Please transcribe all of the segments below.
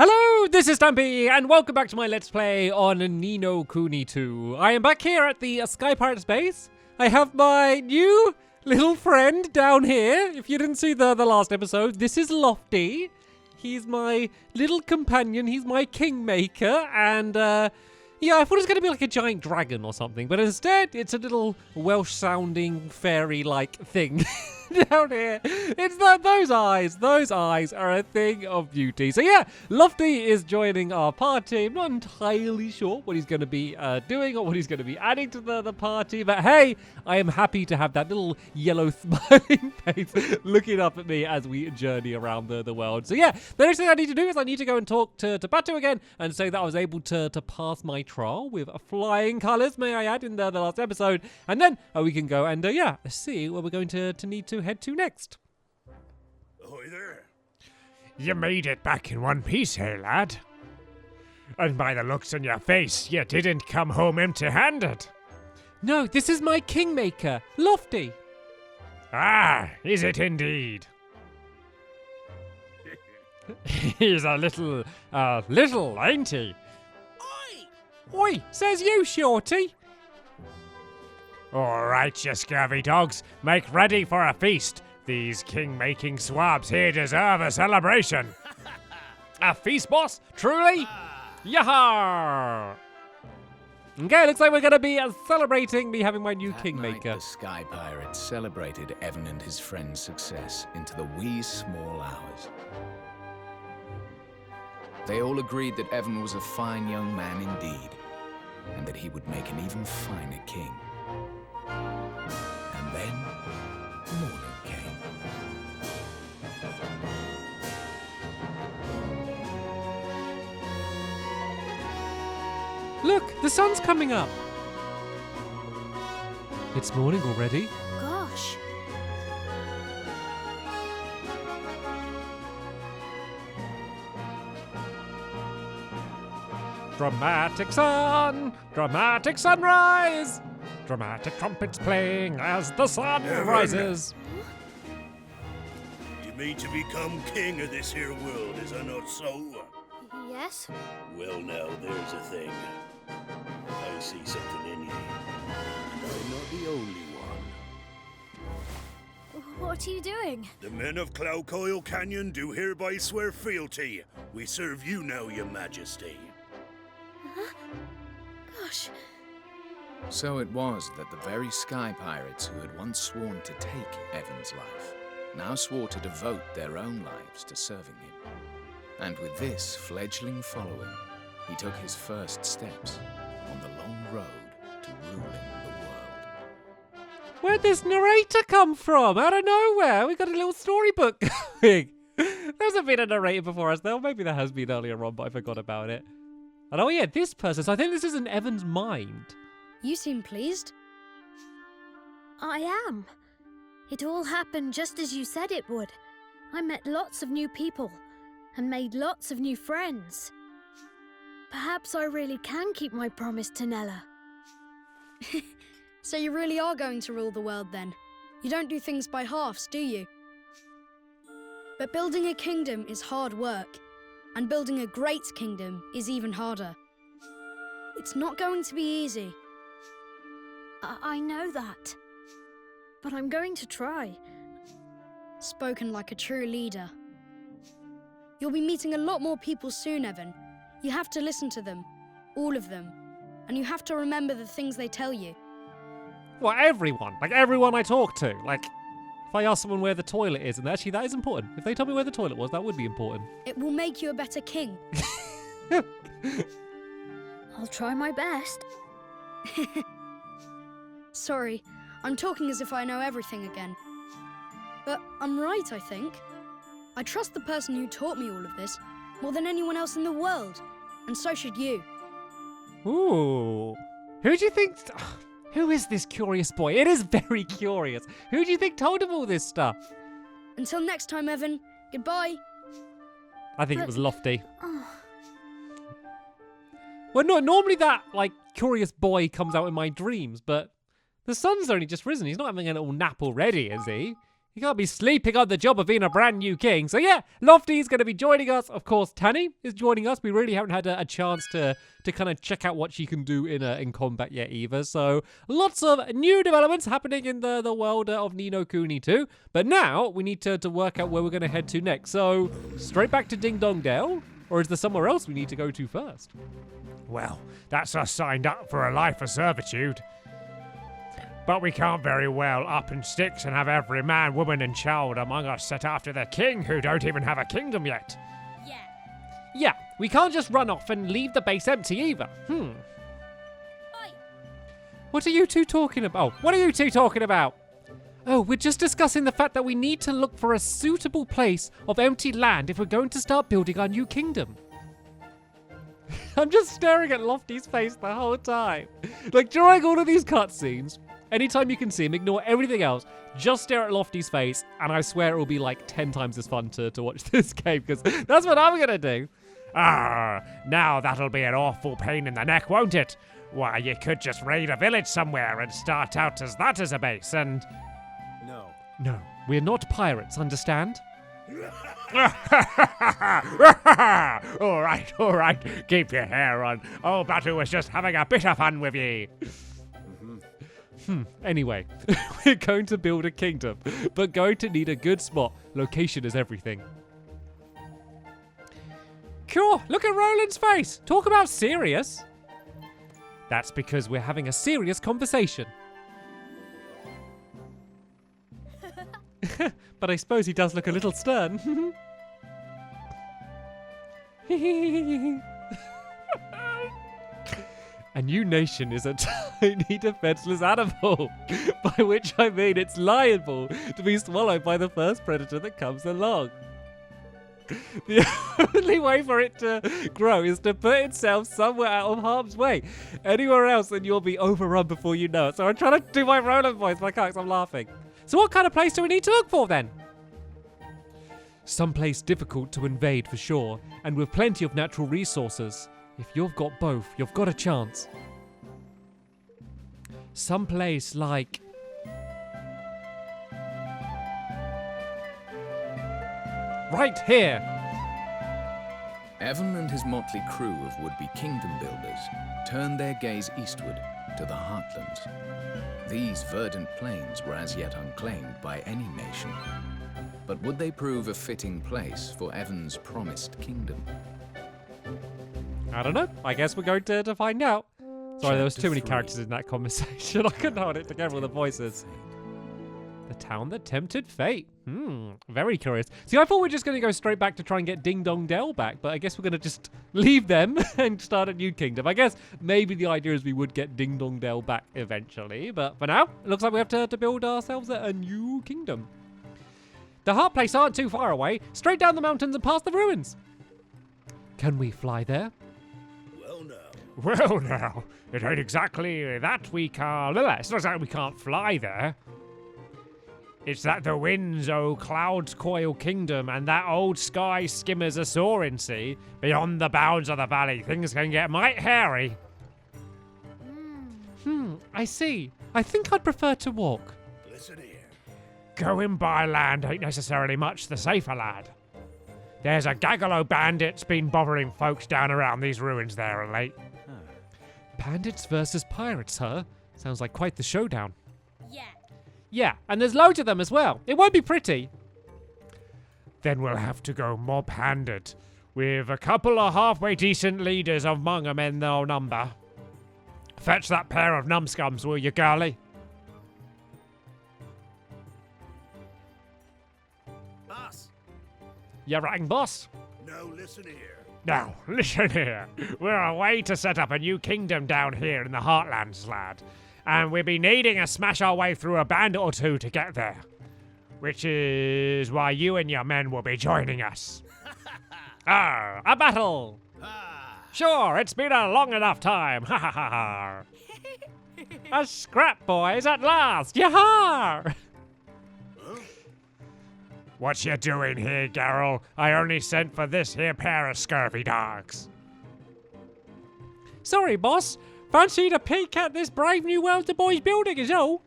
Hello, this is Stampy, and welcome back to my Let's Play on Ni No Kuni 2. I am back here at the Sky Pirates base. I have my new little friend down here. If you didn't see the last episode, this is Lofty. He's my little companion. He's my kingmaker, and yeah, I thought it was going to be like a giant dragon or something, but instead, it's a little Welsh-sounding fairy-like thing down here. It's those eyes. Those eyes are a thing of beauty. So yeah, Lofty is joining our party. I'm not entirely sure what he's going to be doing or what he's going to be adding to the party, but hey, I am happy to have that little yellow smiling face looking up at me as we journey around the world. So yeah, the next thing I need to do is I need to go and talk to Batu again and say that I was able to pass my trial with flying colours, may I add, in the last episode, and then we can go and yeah, see where we're going to need to head to next. Ahoy there. You made it back in one piece, hey lad? And by the looks on your face, you didn't come home empty-handed. No, this is my kingmaker, Lofty. Ah, is it indeed? He's a little, ain't he? Oi, says you, Shorty. All right, you scurvy dogs, make ready for a feast. These king-making swabs here deserve a celebration. A feast, boss? Truly? Yaha! Okay, looks like we're going to be celebrating me having my new That kingmaker. night, the Sky Pirates celebrated Evan and his friend's success into the wee small hours. They all agreed that Evan was a fine young man indeed, and that he would make an even finer king. And then, morning came. Look, the sun's coming up. It's morning already. Gosh. Dramatic sun, dramatic sunrise, dramatic trumpets playing as the sun rises. You mean to become king of this here world, is that not so? Yes? Well now, there's a thing. I see something in you. And I'm not the only one. What are you doing? The men of Cloudcoil Canyon do hereby swear fealty. We serve you now, your majesty. Gosh. So it was that the very Sky Pirates who had once sworn to take Evan's life now swore to devote their own lives to serving him. And with this fledgling following, he took his first steps on the long road to ruling the world. Where'd this narrator come from? Out of nowhere. We got a little storybook going. There's a bit of narrator before us, though. Maybe there has been earlier on, but I forgot about it. And oh yeah, this person. So I think this is in Evan's mind. You seem pleased. I am. It all happened just as you said it would. I met lots of new people and made lots of new friends. Perhaps I really can keep my promise to Nella. So you really are going to rule the world then? You don't do things by halves, do you? But building a kingdom is hard work, and building a great kingdom is even harder. It's not going to be easy. I know that. But I'm going to try. Spoken like a true leader. You'll be meeting a lot more people soon, Evan. You have to listen to them, all of them, and you have to remember the things they tell you. Well, everyone. Like, everyone I talk to. Like, if I ask someone where the toilet is, and actually that is important. If they tell me where the toilet was, that would be important. It will make you a better king. I'll try my best. Sorry, I'm talking as if I know everything again. But I'm right, I think. I trust the person who taught me all of this more than anyone else in the world, and so should you. Ooh. Who do you think... Who is this curious boy? It is very curious. Who do you think told him all this stuff? Until next time, Evan, goodbye. I think it was Lofty. Oh, Well, no, normally that, like, curious boy comes out in my dreams, but the sun's only just risen. He's not having a little nap already, is he? You can't be sleeping on the job of being a brand new king. So yeah, Lofty's going to be joining us. Of course, Tanny is joining us. We really haven't had a chance to kind of check out what she can do in combat yet either. So lots of new developments happening in the world of Ni No Kuni too. But now we need to work out where we're going to head to next. So straight back to Ding Dong Dell, or is there somewhere else we need to go to first? Well, that's us signed up for a life of servitude. But we can't very well up in sticks and have every man, woman and child among us set after the king who don't even have a kingdom yet. Yeah, we can't just run off and leave the base empty either. What are you two talking about? What are you two talking about? Oh, we're just discussing the fact that we need to look for a suitable place of empty land if we're going to start building our new kingdom. I'm just staring at Lofty's face the whole time. Like, during all of these cutscenes, anytime you can see him, ignore everything else, just stare at Lofty's face, and I swear it will be like 10 times as fun to watch this game, because that's what I'm going to do. Ah, now that'll be an awful pain in the neck, won't it? Why, you could just raid a village somewhere and start out as that as a base, and... No, we're not pirates, understand? All right, keep your hair on. Old Batu was just having a bit of fun with ye. Anyway, we're going to build a kingdom, but going to need a good spot. Location is everything. Cool, look at Roland's face. Talk about serious. That's because we're having a serious conversation. But I suppose he does look a little stern. A new nation is a tiny defenseless animal, by which I mean it's liable to be swallowed by the first predator that comes along. The only way for it to grow is to put itself somewhere out of harm's way. Anywhere else and you'll be overrun before you know it. So I'm trying to do my Roland voice, but I can't 'cause I'm laughing. So what kind of place do we need to look for then? Some place difficult to invade for sure, and with plenty of natural resources. If you've got both, you've got a chance. Some place like... right here! Evan and his motley crew of would-be kingdom builders turned their gaze eastward to the Heartlands. These verdant plains were as yet unclaimed by any nation. But would they prove a fitting place for Evan's promised kingdom? I don't know. I guess we're going to find out. Sorry, there was too many 3. characters in that conversation. I couldn't hold it together with the voices. The town that tempted fate. Very curious. See, I thought we were just going to go straight back to try and get Ding Dong Dell back, but I guess we're going to just leave them and start a new kingdom. I guess maybe the idea is we would get Ding Dong Dell back eventually, but for now, it looks like we have to build ourselves a new kingdom. The Heart Place aren't too far away. Straight down the mountains and past the ruins. Can we fly there? Well now, it ain't exactly that we can't... It's not exactly we can't fly there. It's that the winds o' Cloud's Coil Kingdom and that old sky skimmers a soaring sea, beyond the bounds of the valley, things can get might hairy. I see. I think I'd prefer to walk. Listen here. Going by land ain't necessarily much the safer, lad. There's a gaggle o' bandits been bothering folks down around these ruins there of late. Bandits versus pirates, huh? Sounds like quite the showdown. Yeah. Yeah, and there's loads of them as well. It won't be pretty. Then we'll have to go mob-handed, with a couple of halfway decent leaders among 'em in their number. Fetch that pair of numbscums, will you, girlie? Boss. You rang, boss? No, listen here. Now, listen here. We're away to set up a new kingdom down here in the Heartlands, lad. And we'll be needing to smash our way through a bandit or two to get there. Which is why you and your men will be joining us. A battle! Sure, it's been a long enough time. Ha ha ha ha. A scrap, boys, at last! Yah-ha! What you doing here, Garrel? I only sent for this here pair of scurvy dogs. Sorry, boss. Fancied a peek at this brave new world the boys building is all.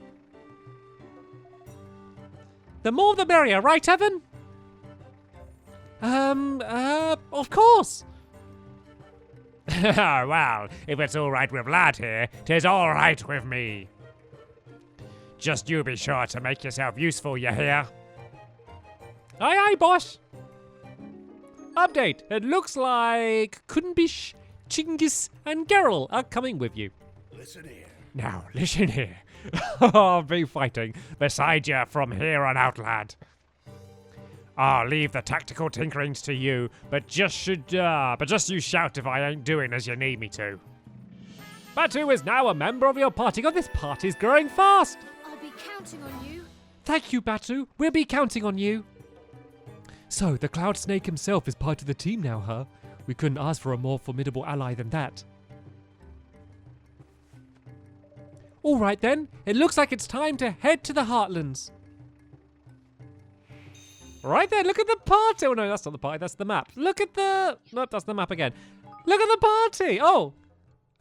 The more the merrier, right, Evan? Of course. Well, if it's all right with lad here, 'tis all right with me. Just you be sure to make yourself useful, you hear? Aye, aye, boss. Update. It looks like Kunbish, Chingis, and Geralt are coming with you. Listen here. Now, listen here. I'll be fighting beside you from here on out, lad. I'll leave the tactical tinkerings to you, but just you shout if I ain't doing as you need me to. Batu is now a member of your party. God, this party's growing fast. I'll be counting on you. Thank you, Batu. We'll be counting on you. So, the Cloud Snake himself is part of the team now, huh? We couldn't ask for a more formidable ally than that. All right then, it looks like it's time to head to the Heartlands. Right there, look at the party. Oh no, that's not the party, that's the map. Look at the... Nope, that's the map again. Look at the party. Oh,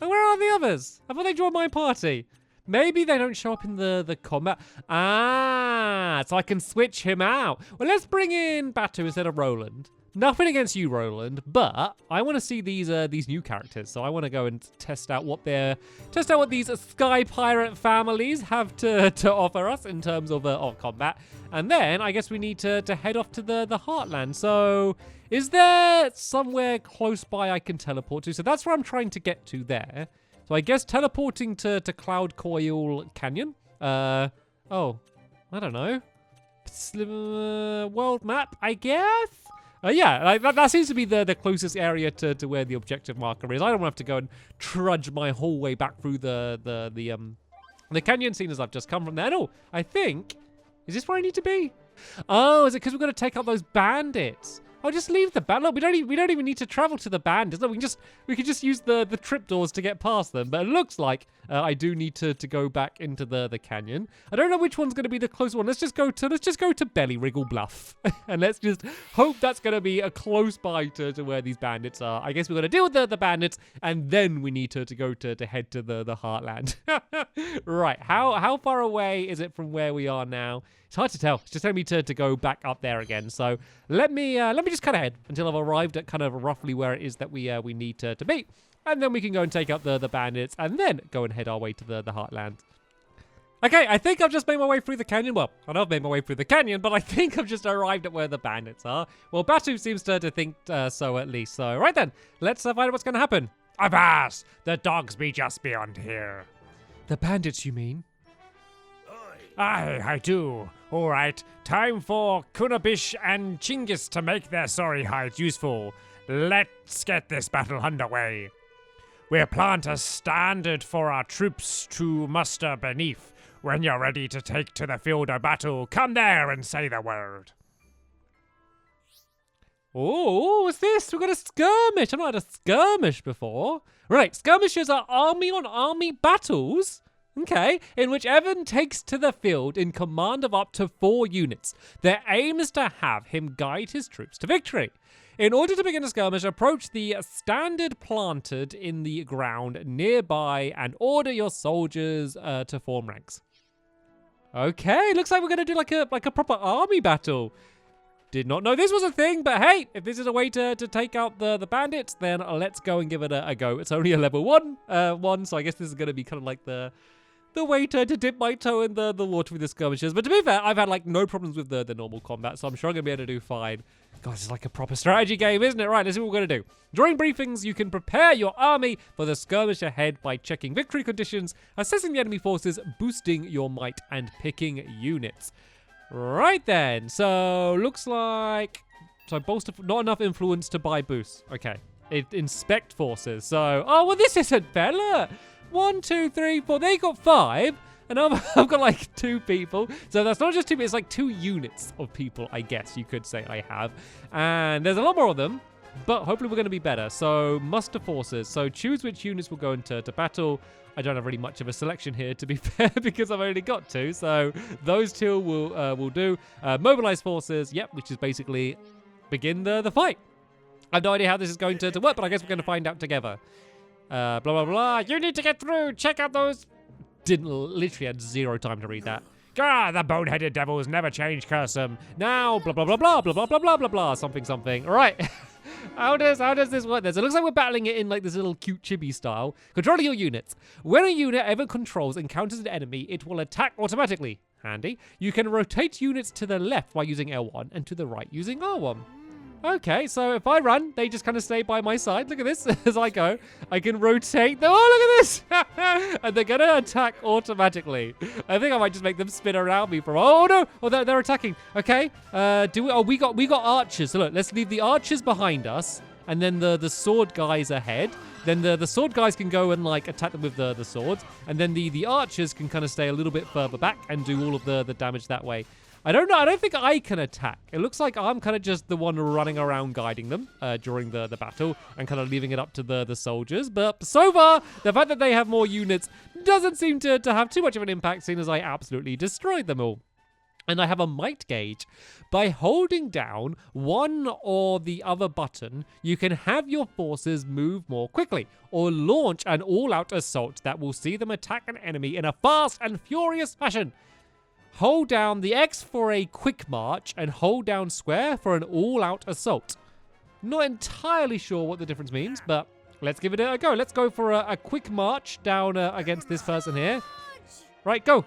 and where are the others? I thought they joined my party. Maybe they don't show up in the combat. Ah, so I can switch him out. Well, let's bring in Batu instead of Roland. Nothing against you, Roland, but I want to see these new characters. So I want to go and test out what these Sky Pirate families have to offer us in terms of combat. And then I guess we need to head off to the Heartland. So is there somewhere close by I can teleport to? So that's where I'm trying to get to there. So I guess teleporting to Cloud Coil Canyon. Oh, I don't know. World map, I guess. Yeah, that seems to be the closest area to where the objective marker is. I don't want to have to go and trudge my whole way back through the canyon scene as I've just come from there. No, I think, is this where I need to be? Oh, is it because we're going to take out those bandits? I'll just leave the bandit. Look, we don't even need to travel to the bandits. Look, we can just use the trapdoors to get past them. But it looks like I do need to go back into the canyon. I don't know which one's going to be the close one. Let's just go to Belly Wriggle Bluff, and let's just hope that's going to be a close by to where these bandits are. I guess we're going to deal with the bandits, and then we need to go to head to the Heartland. Right? How far away is it from where we are now? It's hard to tell. It's just telling me to go back up there again. So let me just cut ahead until I've arrived at kind of roughly where it is that we need to be. And then we can go and take out the bandits and then go and head our way to the Heartland. Okay, I think I've just made my way through the canyon. Well, I know I've made my way through the canyon, but I think I've just arrived at where the bandits are. Well, Batu seems to think so at least. So right then, let's find out what's going to happen. Avast! The dogs be just beyond here. The bandits, you mean? Aye, I do. All right, time for Kunabish and Chingis to make their sorry hides useful. Let's get this battle underway. We'll plant a standard for our troops to muster beneath. When you're ready to take to the field of battle, come there and say the word. Oh, what's this? We've got a skirmish. I've not had a skirmish before. Right, skirmishes are army-on-army battles. Okay, in which Evan takes to the field in command of up to 4 units. Their aim is to have him guide his troops to victory. In order to begin a skirmish, approach the standard planted in the ground nearby and order your soldiers to form ranks. Okay, looks like we're going to do like a proper army battle. Did not know this was a thing, but hey, if this is a way to take out the bandits, then let's go and give it a go. It's only a level 1, so I guess this is going to be kind of like the way to dip my toe in the water with the skirmishes. But to be fair, I've had like no problems with the normal combat, so I'm sure I'm going to be able to do fine. God, it's like a proper strategy game, isn't it? Right, let's see what we're going to do. During briefings, you can prepare your army for the skirmish ahead by checking victory conditions, assessing the enemy forces, boosting your might, and picking units. Right then, so looks like... So bolster, not enough influence to buy boosts. Okay, inspect forces. So, oh, well, this isn't fair, look. 1, 2, 3, 4. They got 5, and I've got like 2 people. So that's not just 2 people, it's like 2 units of people, I guess you could say I have. And there's a lot more of them, but hopefully we're going to be better. So muster forces. So choose which units will go into battle. I don't have really much of a selection here, to be fair, because I've only got 2. So those 2 will do. Mobilize forces, yep, which is basically begin the fight. I have no idea how this is going to work, but I guess we're going to find out together. Blah, blah, blah. You need to get through. Check out those. Literally had 0 time to read that. God, the bone-headed devils never change, curse 'em. Now, blah, blah, blah, blah, blah, blah, blah, blah, blah, blah, something, something. All right. How does this work then? So it looks like we're battling it in like this little cute chibi style. Controlling your units. When a unit ever controls encounters an enemy, it will attack automatically. Handy. You can rotate units to the left by using L1 and to the right using R1. Okay, so if I run, they just kind of stay by my side. Look at this as I go. I can rotate them. Oh, look at this! And they're going to attack automatically. I think I might just make them spin around me from... Oh, no! Oh, they're attacking. Okay. We got archers. So look, let's leave the archers behind us. And then the sword guys ahead. Then the sword guys can go and like attack them with the swords. And then the archers can kind of stay a little bit further back and do all of the damage that way. I don't know. I don't think I can attack. It looks like I'm kind of just the one running around guiding them during the battle and kind of leaving it up to the soldiers. But so far, the fact that they have more units doesn't seem to have too much of an impact, seeing as I absolutely destroyed them all. And I have a might gauge. By holding down one or the other button, you can have your forces move more quickly or launch an all-out assault that will see them attack an enemy in a fast and furious fashion. Hold down the X for a quick march and hold down square for an all-out assault. Not entirely sure what the difference means, but let's give it a go. Let's go for a quick march down against this person here. Right, go.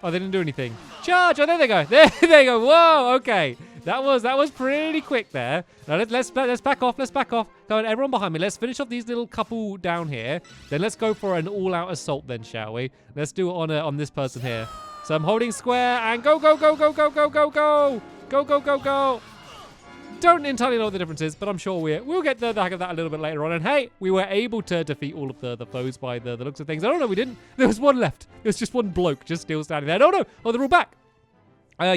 Oh, they didn't do anything. Charge! Oh, there they go. There they go. Whoa, okay. That was pretty quick there. Now let's back off. Let's back off. Come on, everyone behind me. Let's finish off these little couple down here. Then let's go for an all-out assault then, shall we? Let's do it on this person here. So I'm holding square and go. Don't entirely know what the difference is, but I'm sure we'll get the hang of that a little bit later on. And hey, we were able to defeat all of the foes by the looks of things. I don't know, we didn't. There was one left. It was just one bloke just still standing there. No. Oh, they're all back.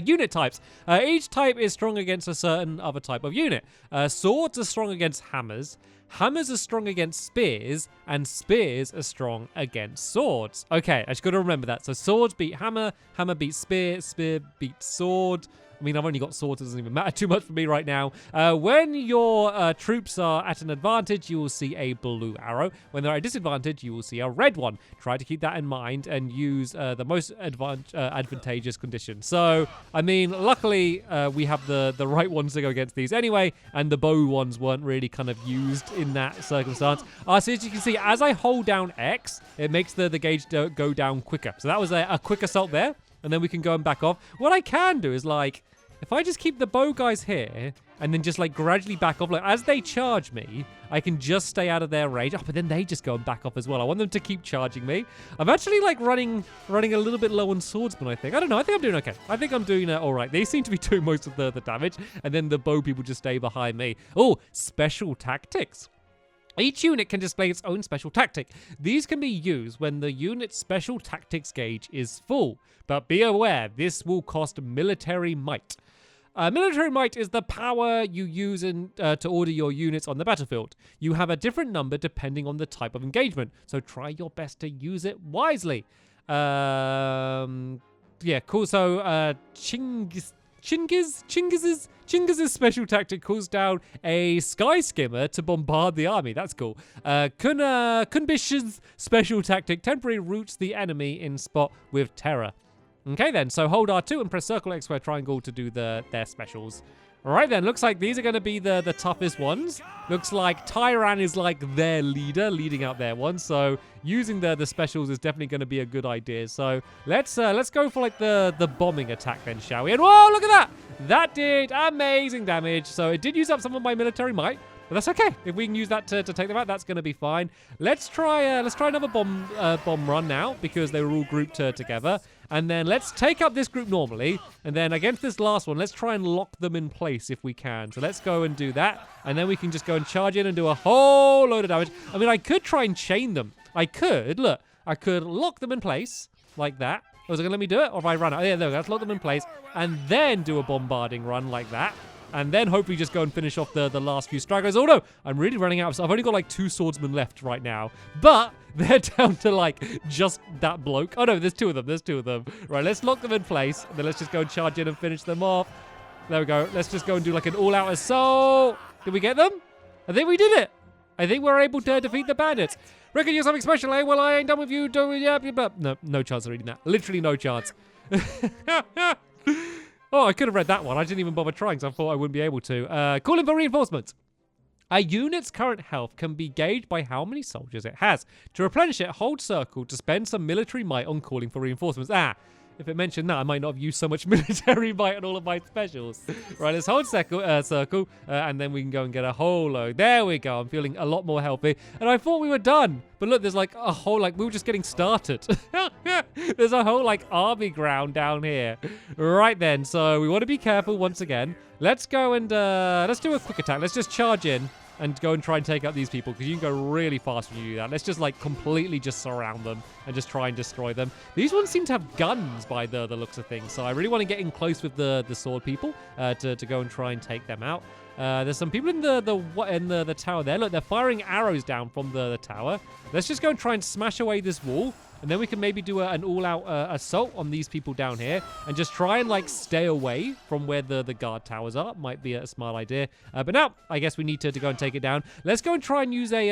Unit types. Each type is strong against a certain other type of unit. Swords are strong against hammers. Hammers are strong against spears, and spears are strong against swords. Okay, I just got to remember that. So swords beat hammer, hammer beats spear, spear beats sword. I mean, I've only got swords, it doesn't even matter too much for me right now. When your troops are at an advantage, you will see a blue arrow. When they're at a disadvantage, you will see a red one. Try to keep that in mind and use the most advantageous condition. So, I mean, luckily, we have the right ones to go against these anyway, and the bow ones weren't really kind of used in that circumstance. So as you can see, as I hold down X, it makes the gauge go down quicker. So that was a quick assault there, and then we can go and back off. What I can do is, like, if I just keep the bow guys here and then just like gradually back off, like as they charge me, I can just stay out of their range. Oh, but then they just go and back off as well. I want them to keep charging me. I'm actually like running a little bit low on swordsmen, I think. I don't know. I think I'm doing okay. I think I'm doing all right. They seem to be doing most of the damage, and then the bow people just stay behind me. Oh, special tactics. Each unit can display its own special tactic. These can be used when the unit's special tactics gauge is full. But be aware, this will cost military might. Military might is the power you use to order your units on the battlefield. You have a different number depending on the type of engagement, so try your best to use it wisely. Yeah, cool. So Chingiz's special tactic calls down a sky skimmer to bombard the army. That's cool. Kunbish's special tactic temporarily roots the enemy in spot with terror. Okay then, so hold R2 and press circle, X, square, triangle to do their specials. All right then, looks like these are going to be the toughest ones. Looks like Tyran is like their leader, leading out their ones. So using the specials is definitely going to be a good idea. So let's go for like the bombing attack then, shall we? And whoa, look at that! That did amazing damage. So it did use up some of my military might, but that's okay. If we can use that to take them out, that's going to be fine. Let's try another bomb run now, because they were all grouped together. And then let's take up this group normally. And then against this last one, let's try and lock them in place if we can. So let's go and do that. And then we can just go and charge in and do a whole load of damage. I mean, I could try and chain them. I could lock them in place like that. Oh, is it going to let me do it? Or if I run out? Yeah, there we go. Let's lock them in place. And then do a bombarding run like that. And then hopefully just go and finish off the last few stragglers. Oh no, I'm really running out of stuff. I've only got like 2 swordsmen left right now. But they're down to like just that bloke. Oh no, there's 2 of them. Right, let's lock them in place. And then let's just go and charge in and finish them off. There we go. Let's just go and do like an all-out assault. Did we get them? I think we did it. I think we're able to defeat the bandits. Reckon you're something special, eh? Well, I ain't done with you. No chance of reading that. Literally no chance. Oh, I could have read that one. I didn't even bother trying, so I thought I wouldn't be able to. Calling for reinforcements. A unit's current health can be gauged by how many soldiers it has. To replenish it, hold circle to spend some military might on calling for reinforcements. If it mentioned that, I might not have used so much military might on all of my specials. Right, let's hold circle, and then we can go and get a whole load. There we go. I'm feeling a lot more healthy. And I thought we were done. But look, there's like a whole, we were just getting started. There's a whole, army ground down here. Right then, so we want to be careful once again. Let's go and, let's do a quick attack. Let's just charge in and go and try and take out these people, because you can go really fast when you do that. Let's just completely just surround them and just try and destroy them. These ones seem to have guns by the looks of things, so I really want to get in close with the sword people to go and try and take them out. There's some people in the tower there. Look, they're firing arrows down from the tower. Let's just go and try and smash away this wall. And then we can maybe do an all-out assault on these people down here and just try and, stay away from where the guard towers are. Might be a smart idea. But now, I guess we need to go and take it down. Let's go and try and use a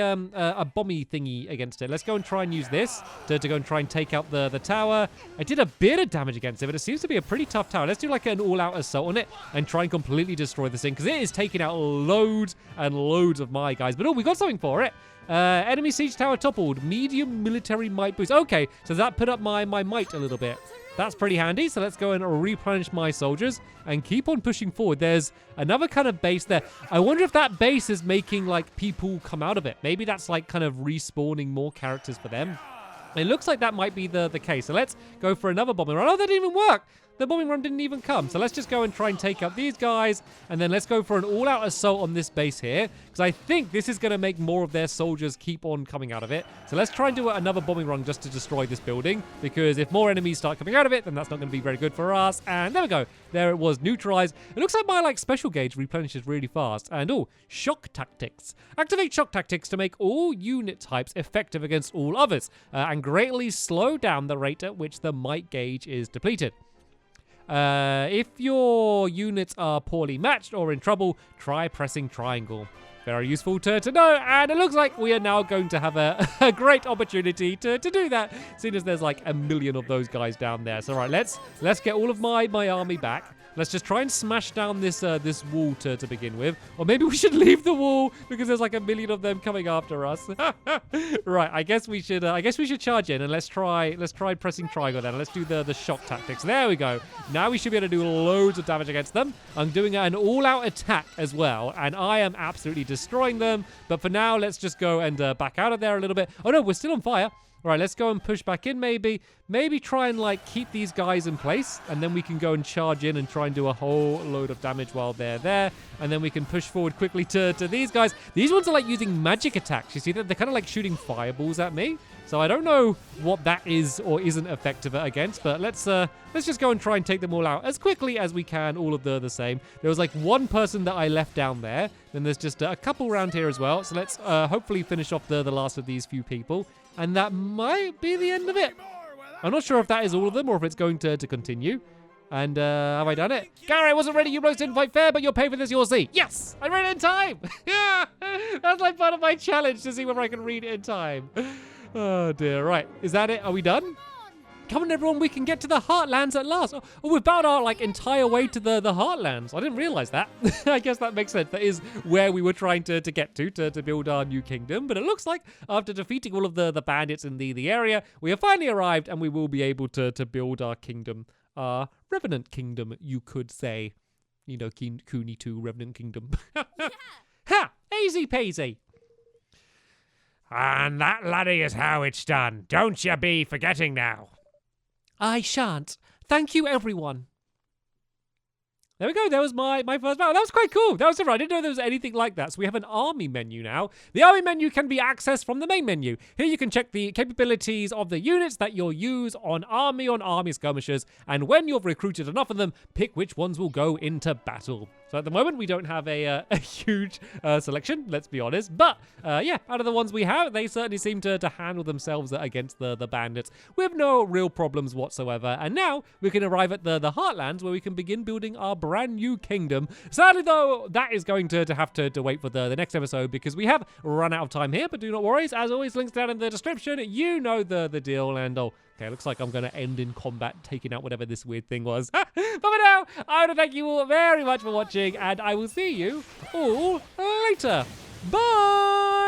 bomby thingy against it. Let's go and try and use this to go and try and take out the tower. I did a bit of damage against it, but it seems to be a pretty tough tower. Let's do, an all-out assault on it and try and completely destroy this thing, because it is taking out loads and loads of my guys. But, we got something for it. Enemy siege tower toppled. Medium military might boost. Okay, so that put up my might a little bit. That's pretty handy. So let's go and replenish my soldiers and keep on pushing forward. There's another kind of base there. I wonder if that base is making people come out of it. Maybe that's kind of respawning more characters for them. It looks like that might be the case. So let's go for another bombing run. Oh, that didn't even work. The bombing run didn't even come. So let's just go and try and take out these guys. And then let's go for an all-out assault on this base here, because I think this is going to make more of their soldiers keep on coming out of it. So let's try and do another bombing run just to destroy this building, because if more enemies start coming out of it, then that's not going to be very good for us. And there we go. There it was, neutralized. It looks like my special gauge replenishes really fast. And shock tactics. Activate shock tactics to make all unit types effective against all others, and greatly slow down the rate at which the might gauge is depleted. If your units are poorly matched or in trouble, try pressing triangle. Very useful to know, and it looks like we are now going to have a great opportunity to do that, seeing as there's a million of those guys down there. So right, let's get all of my army back. Let's just try and smash down this wall to begin with. Or maybe we should leave the wall, because there's a million of them coming after us. Right, I guess we should charge in, and let's try pressing triangle then. Let's do the shock tactics. There we go. Now we should be able to do loads of damage against them. I'm doing an all-out attack as well, and I am absolutely destroying them. But for now, let's just go and back out of there a little bit. Oh no, we're still on fire. All right, let's go and push back in maybe. Maybe try and keep these guys in place, and then we can go and charge in and try and do a whole load of damage while they're there. And then we can push forward quickly to these guys. These ones are using magic attacks. You see that? They're kind of shooting fireballs at me. So I don't know what that is or isn't effective against, but let's just go and try and take them all out as quickly as we can, all of the same. There was one person that I left down there. Then there's just a couple around here as well. So let's hopefully finish off the last of these few people. And that might be the end of it. I'm not sure if that is all of them or if it's going to continue. And have I done it? Gary, I wasn't ready. You both didn't fight fair, but you'll pay for this. You'll see. Yes, I read it in time. Yeah, that's part of my challenge, to see whether I can read it in time. Oh dear. Right, is that it? Are we done? Come on, everyone, we can get to the Heartlands at last. Oh, we've about our entire way to the Heartlands. I didn't realize that. I guess that makes sense. That is where we were trying to get to build our new kingdom. But it looks like after defeating all of the bandits in the area, we have finally arrived, and we will be able to build our kingdom. Our Revenant Kingdom, you could say. Ni No Kuni 2 Revenant Kingdom. Yeah. Ha! Easy peasy. And that, laddie, is how it's done. Don't you be forgetting now. I shan't. Thank you, everyone. There we go. That was my first battle. That was quite cool. That was different. I didn't know there was anything like that. So we have an army menu now. The army menu can be accessed from the main menu. Here you can check the capabilities of the units that you'll use on army skirmishes. And when you've recruited enough of them, pick which ones will go into battle. So at the moment, we don't have a huge selection, let's be honest. But yeah, out of the ones we have, they certainly seem to handle themselves against the bandits with no real problems whatsoever. And now we can arrive at the Heartlands, where we can begin building our brand new kingdom. Sadly, though, that is going to have to wait for the next episode because we have run out of time here, but do not worry. As always, links down in the description. You know the deal, and okay, looks like I'm going to end in combat, taking out whatever this weird thing was. But for now, I want to thank you all very much for watching, and I will see you all later. Bye!